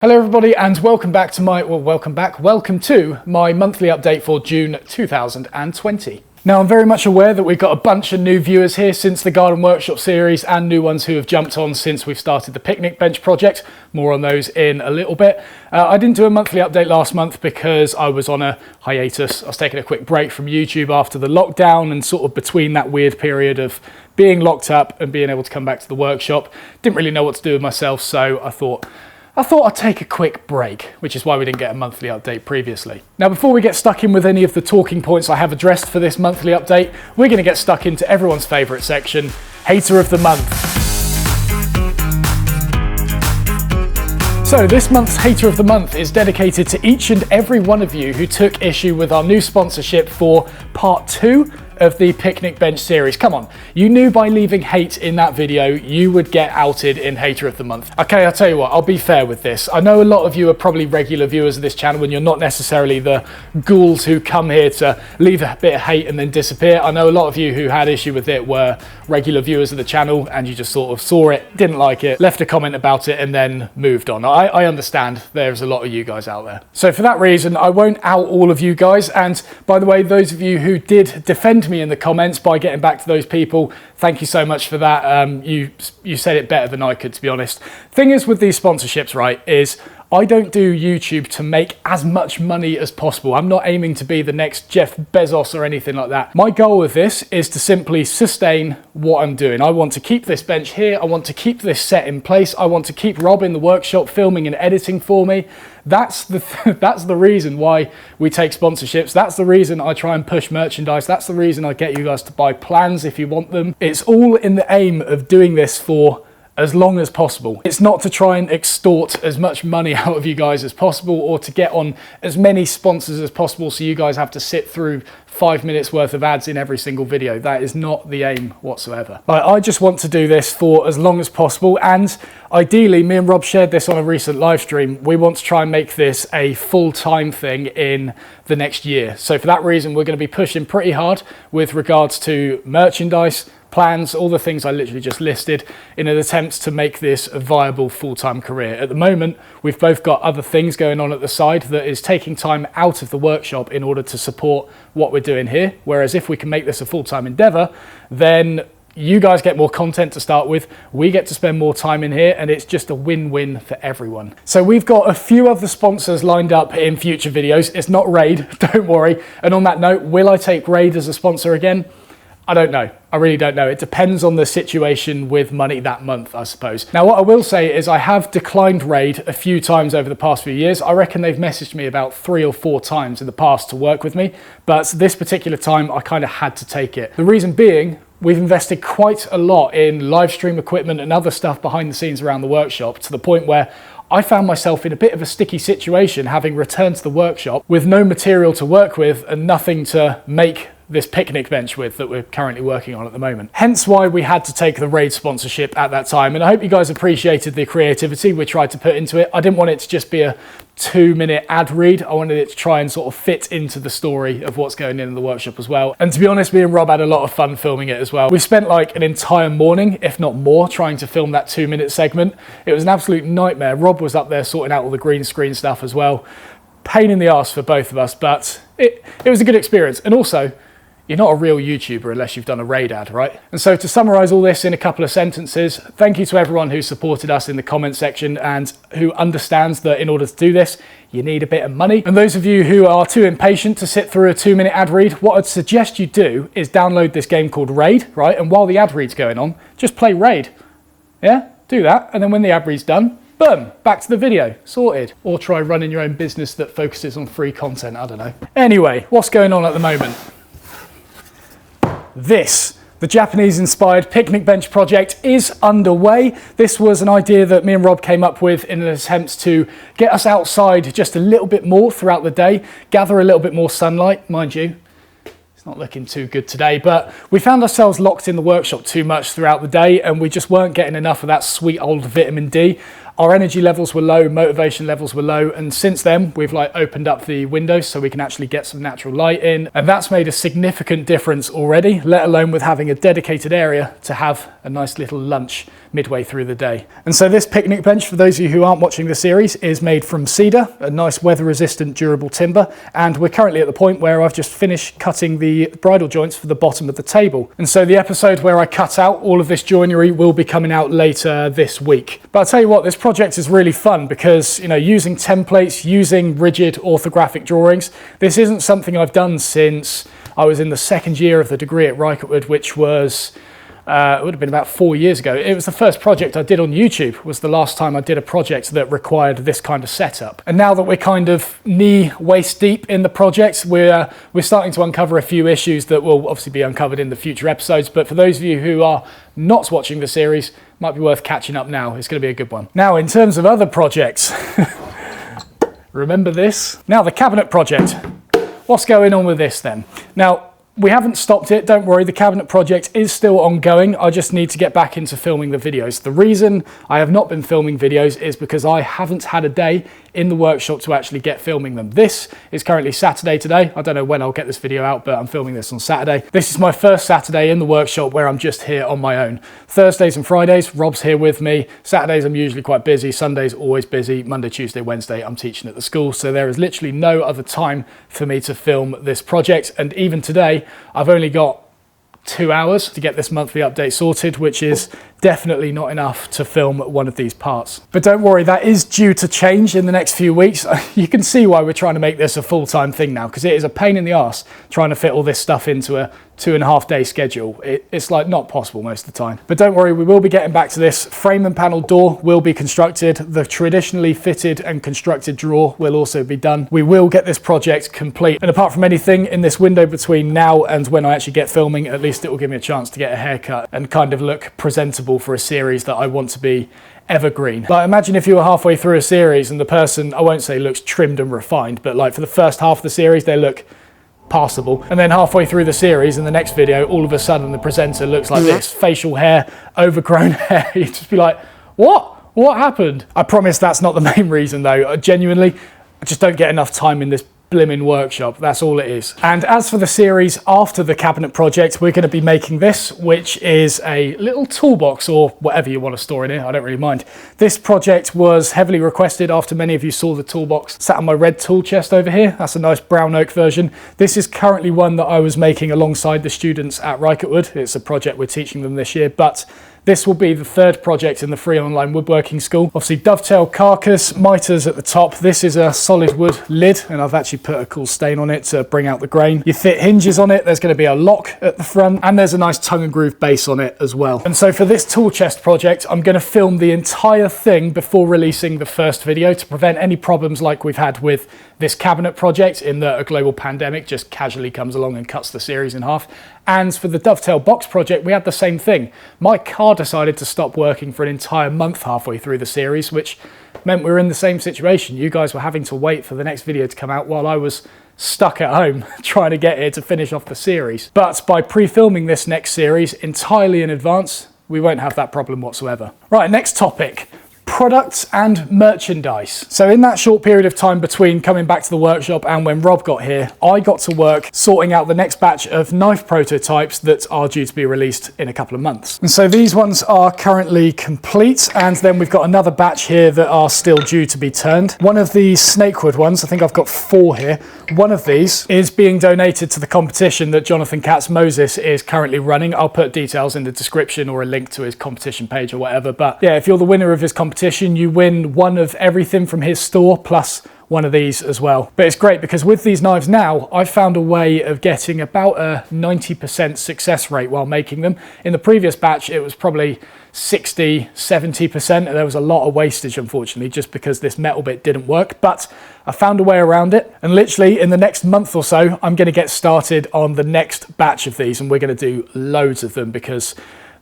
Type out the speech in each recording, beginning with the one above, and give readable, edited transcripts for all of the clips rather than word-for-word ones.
Hello everybody and welcome to my monthly update for June 2020. Now I'm very much aware that we've got a bunch of new viewers here since the Garden Workshop series and new ones who have jumped on since we've started the picnic bench project. More on those in a little bit. I didn't do a monthly update last month because I was on a hiatus. I was taking a quick break from YouTube after the lockdown and sort of between that weird period of being locked up and being able to come back to the workshop. Didn't really know what to do with myself, so I thought I'd take a quick break, which is why we didn't get a monthly update previously. Now, before we get stuck in with any of the talking points I have addressed for this monthly update, we're going to get stuck into everyone's favourite section, Hater of the Month. So this month's Hater of the Month is dedicated to each and every one of you who took issue with our new sponsorship for part 2 of the picnic bench series. Come on, you knew by leaving hate in that video you would get outed in Hater of the Month. Okay, I'll tell you what, I'll be fair with this. I know a lot of you are probably regular viewers of this channel and you're not necessarily the ghouls who come here to leave a bit of hate and then disappear. I know a lot of you who had issue with it were regular viewers of the channel and you just sort of saw it, didn't like it, left a comment about it and then moved on. I understand there's a lot of you guys out there. So for that reason, I won't out all of you guys. And by the way, those of you who did defend me in the comments by getting back to those people, thank you so much for that. You said it better than I could, to be honest. Thing is with these sponsorships, right, is I don't do YouTube to make as much money as possible. I'm not aiming to be the next Jeff Bezos or anything like that. My goal with this is to simply sustain what I'm doing. I want to keep this bench here. I want to keep this set in place. I want to keep Rob in the workshop filming and editing for me. That's the reason why we take sponsorships. That's the reason I try and push merchandise. That's the reason I get you guys to buy plans if you want them. It's all in the aim of doing this for as long as possible. It's not to try and extort as much money out of you guys as possible or to get on as many sponsors as possible so you guys have to sit through 5 minutes worth of ads in every single video. That is not the aim whatsoever. I just want to do this for as long as possible, and ideally, me and Rob shared this on a recent live stream, we want to try and make this a full-time thing in the next year. So for that reason, we're going to be pushing pretty hard with regards to merchandise, plans, all the things I literally just listed in an attempt to make this a viable full-time career. At the moment, we've both got other things going on at the side that is taking time out of the workshop in order to support what we're doing here. Whereas if we can make this a full-time endeavor, then you guys get more content to start with, we get to spend more time in here, and it's just a win-win for everyone. So we've got a few other sponsors lined up in future videos. It's not Raid, don't worry. And on that note, will I take Raid as a sponsor again? I don't know. I really don't know. It depends on the situation with money that month, I suppose. Now, what I will say is I have declined Raid a few times over the past few years. I reckon they've messaged me about 3 or 4 times in the past to work with me, but this particular time I kind of had to take it. The reason being, we've invested quite a lot in live stream equipment and other stuff behind the scenes around the workshop to the point where I found myself in a bit of a sticky situation having returned to the workshop with no material to work with and nothing to make this picnic bench with that we're currently working on at the moment. Hence why we had to take the Raid sponsorship at that time, and I hope you guys appreciated the creativity we tried to put into it. I didn't want it to just be a 2-minute ad read. I wanted it to try and sort of fit into the story of what's going in the workshop as well. And to be honest, me and Rob had a lot of fun filming it as well. We spent like an entire morning, if not more, trying to film that 2-minute segment. It was an absolute nightmare. Rob was up there sorting out all the green screen stuff as well. Pain in the arse for both of us, but it was a good experience. And also, you're not a real YouTuber unless you've done a Raid ad, right? And so to summarize all this in a couple of sentences, thank you to everyone who supported us in the comment section and who understands that in order to do this, you need a bit of money. And those of you who are too impatient to sit through a 2-minute ad read, what I'd suggest you do is download this game called Raid, right? And while the ad read's going on, just play Raid. Yeah, do that. And then when the ad read's done, boom, back to the video, sorted. Or try running your own business that focuses on free content, I don't know. Anyway, what's going on at the moment? The Japanese-inspired picnic bench project is underway. This was an idea that me and Rob came up with in an attempt to get us outside just a little bit more throughout the day, gather a little bit more sunlight, mind you. It's not looking too good today, but we found ourselves locked in the workshop too much throughout the day and we just weren't getting enough of that sweet old vitamin D. our energy levels were low, motivation levels were low, and since then we've like opened up the windows so we can actually get some natural light in, and that's made a significant difference already, let alone with having a dedicated area to have a nice little lunch midway through the day. And so this picnic bench, for those of you who aren't watching the series, is made from cedar, a nice weather resistant durable timber, and we're currently at the point where I've just finished cutting the bridle joints for the bottom of the table. And so the episode where I cut out all of this joinery will be coming out later this week. But I'll tell you what, this project is really fun because, you know, using templates, using rigid orthographic drawings, this isn't something I've done since I was in the second year of the degree at Wood, which was it would have been about 4 years ago. It was the first project I did on YouTube, was the last time I did a project that required this kind of setup. And now that we're kind of knee, waist deep in the project, we're starting to uncover a few issues that will obviously be uncovered in the future episodes. But for those of you who are not watching the series, might be worth catching up now. It's going to be a good one. Now, in terms of other projects, remember this? Now, the cabinet project. What's going on with this then? Now, we haven't stopped it, don't worry, the cabinet project is still ongoing. I just need to get back into filming the videos. The reason I have not been filming videos is because I haven't had a day in the workshop to actually get filming them. This is currently Saturday today. I don't know when I'll get this video out, but I'm filming this on Saturday. This is my first Saturday in the workshop where I'm just here on my own. Thursdays and Fridays, Rob's here with me. Saturdays I'm usually quite busy. Sundays always busy. Monday, Tuesday, Wednesday I'm teaching at the school. So there is literally no other time for me to film this project. And even today, I've only got 2 hours to get this monthly update sorted, which is definitely not enough to film one of these parts. But don't worry, that is due to change in the next few weeks. You can see why we're trying to make this a full-time thing now, because it is a pain in the arse trying to fit all this stuff into a 2.5 day schedule. It's like not possible most of the time. But don't worry, we will be getting back to this. Frame and panel door will be constructed. The traditionally fitted and constructed drawer will also be done. We will get this project complete. And apart from anything in this window between now and when I actually get filming, at least it will give me a chance to get a haircut and kind of look presentable for a series that I want to be evergreen. Like, imagine if you were halfway through a series and the person, I won't say looks trimmed and refined, but like for the first half of the series, they look passable. And then halfway through the series in the next video, all of a sudden the presenter looks like this, facial hair, overgrown hair. You'd just be like, what happened? I promise that's not the main reason though. Genuinely, I just don't get enough time in this blimmin' workshop. That's all it is. And as for the series after the cabinet project, we're going to be making this, which is a little toolbox or whatever you want to store in here. I don't really mind. This project was heavily requested after many of you saw the toolbox sat on my red tool chest over here. That's a nice brown oak version. This is currently one that I was making alongside the students at Wood. It's a project we're teaching them this year, but this will be the third project in the free online woodworking school. Obviously dovetail carcass, miters at the top. This is a solid wood lid, and I've actually put a cool stain on it to bring out the grain. You fit hinges on it, there's going to be a lock at the front, and there's a nice tongue and groove base on it as well. And so for this tool chest project, I'm going to film the entire thing before releasing the first video to prevent any problems like we've had with this cabinet project, in that a global pandemic just casually comes along and cuts the series in half. And for the dovetail box project, we had the same thing. My car decided to stop working for an entire month halfway through the series, which meant we were in the same situation. You guys were having to wait for the next video to come out while I was stuck at home trying to get here to finish off the series. But by pre-filming this next series entirely in advance, we won't have that problem whatsoever. Right, next topic. Products and merchandise. So in that short period of time between coming back to the workshop and when Rob got here, I got to work sorting out the next batch of knife prototypes that are due to be released in a couple of months. And so these ones are currently complete, and then we've got another batch here that are still due to be turned. One of these snakewood ones, I think I've got 4 here. One of these is being donated to the competition that Jonathan Katz-Moses is currently running. I'll put details in the description or a link to his competition page or whatever. But yeah, if you're the winner of his competition, you win one of everything from his store plus one of these as well. But it's great because with these knives now, I've found a way of getting about a 90% success rate while making them. In the previous batch, it was probably 60, 70%, and there was a lot of wastage, unfortunately, just because this metal bit didn't work. But I found a way around it, and literally in the next month or so, I'm going to get started on the next batch of these, and we're going to do loads of them because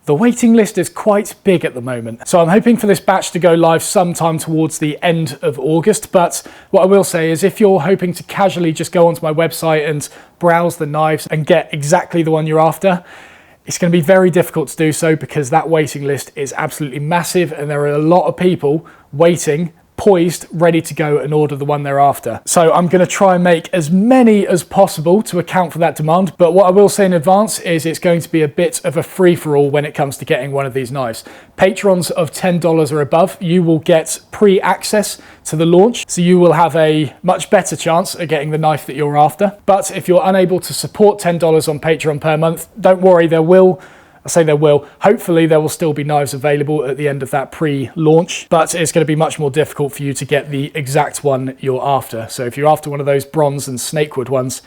the waiting list is quite big at the moment. So I'm hoping for this batch to go live sometime towards the end of August. But what I will say is if you're hoping to casually just go onto my website and browse the knives and get exactly the one you're after, it's going to be very difficult to do so because that waiting list is absolutely massive and there are a lot of people waiting, poised, ready to go and order the one they're after. So I'm going to try and make as many as possible to account for that demand, but what I will say in advance is it's going to be a bit of a free-for-all when it comes to getting one of these knives. Patrons of $10 or above, you will get pre-access to the launch, so you will have a much better chance of getting the knife that you're after. But if you're unable to support $10 on Patreon per month, don't worry, hopefully there will still be knives available at the end of that pre-launch, but it's going to be much more difficult for you to get the exact one you're after. So if you're after one of those bronze and snakewood ones,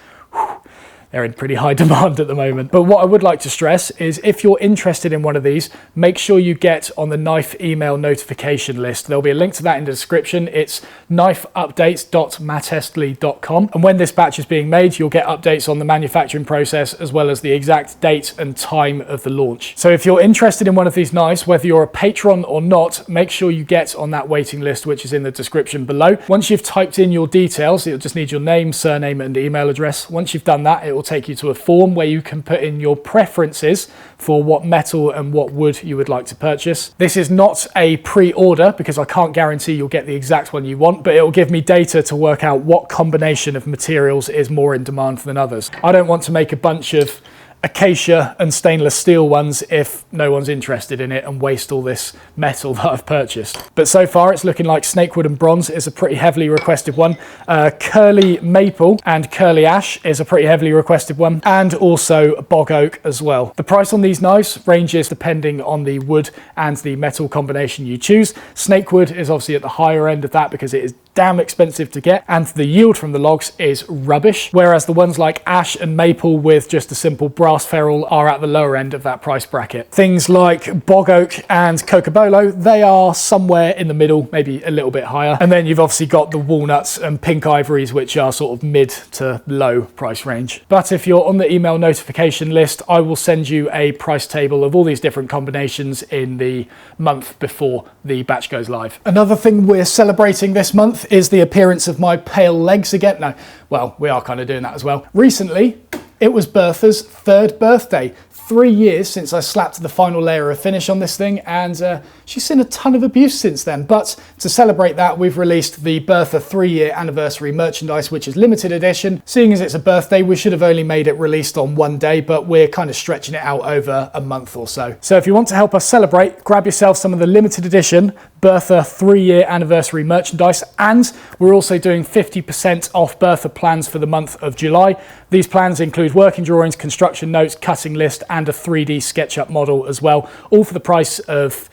they're in pretty high demand at the moment. But what I would like to stress is if you're interested in one of these, make sure you get on the knife email notification list. There'll be a link to that in the description. It's knifeupdates.mattestlea.com. And when this batch is being made, you'll get updates on the manufacturing process as well as the exact date and time of the launch. So if you're interested in one of these knives, whether you're a patron or not, make sure you get on that waiting list, which is in the description below. Once you've typed in your details, it'll just need your name, surname, and email address. Once you've done that, it will take you to a form where you can put in your preferences for what metal and what wood you would like to purchase. This is not a pre-order because I can't guarantee you'll get the exact one you want, but it will give me data to work out what combination of materials is more in demand than others. I don't want to make a bunch of acacia and stainless steel ones if no one's interested in it and waste all this metal that I've purchased. But so far it's looking like snakewood and bronze is a pretty heavily requested one. Curly maple and curly ash is a pretty heavily requested one, and also bog oak as well. The price on these knives ranges depending on the wood and the metal combination you choose. Snakewood is obviously at the higher end of that because it is damn expensive to get and the yield from the logs is rubbish, whereas the ones like ash and maple with just a simple brass ferrule are at the lower end of that price bracket. Things like bog oak and cocobolo, they are somewhere in the middle, maybe a little bit higher. And then you've obviously got the walnuts and pink ivories, which are sort of mid to low price range. But if you're on the email notification list, I will send you a price table of all these different combinations in the month before the batch goes live. Another thing we're celebrating this month is the appearance of my pale legs again. No, well, we are kind of doing that as well. Recently, it was Bertha's 3rd birthday. 3 years since I slapped the final layer of finish on this thing, and she's seen a ton of abuse since then. But to celebrate that, we've released the Bertha 3-year anniversary merchandise, which is limited edition. Seeing as it's a birthday, we should have only made it released on one day, but we're kind of stretching it out over a month or so. So if you want to help us celebrate, grab yourself some of the limited edition Bertha 3-year anniversary merchandise, and we're also doing 50% off Bertha plans for the month of July. These plans include working drawings, construction notes, cutting list, and a 3D SketchUp model as well, all for the price of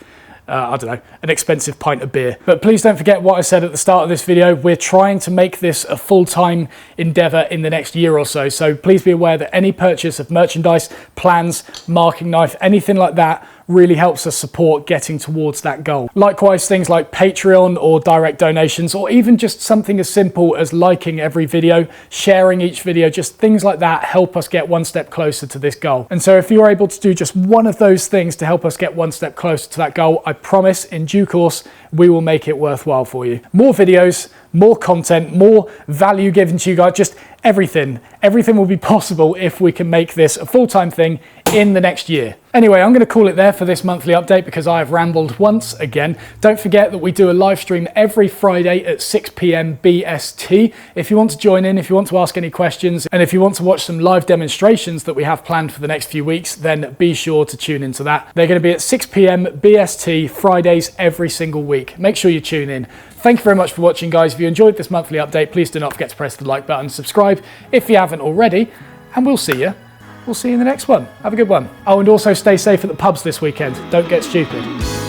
I don't know, an expensive pint of beer. But please don't forget what I said at the start of this video. We're trying to make this a full-time endeavor in the next year or so. So please be aware that any purchase of merchandise, plans, marking knife, anything like that really helps us support getting towards that goal. Likewise, things like Patreon or direct donations, or even just something as simple as liking every video, sharing each video, just things like that help us get one step closer to this goal. And so if you're able to do just one of those things to help us get one step closer to that goal, I promise in due course, we will make it worthwhile for you. More videos, more content, more value given to you guys, just everything. Everything will be possible if we can make this a full-time thing in the next year. Anyway, I'm going to call it there for this monthly update because I have rambled once again. Don't forget that we do a live stream every Friday at 6 p.m. BST. If you want to join in, if you want to ask any questions, and if you want to watch some live demonstrations that we have planned for the next few weeks, then be sure to tune into that. They're going to be at 6 p.m. BST Fridays every single week. Make sure you tune in. Thank you very much for watching, guys. If you enjoyed this monthly update, please do not forget to press the like button, subscribe if you haven't already, and we'll see you. We'll see you in the next one. Have a good one. Oh, and also stay safe at the pubs this weekend. Don't get stupid.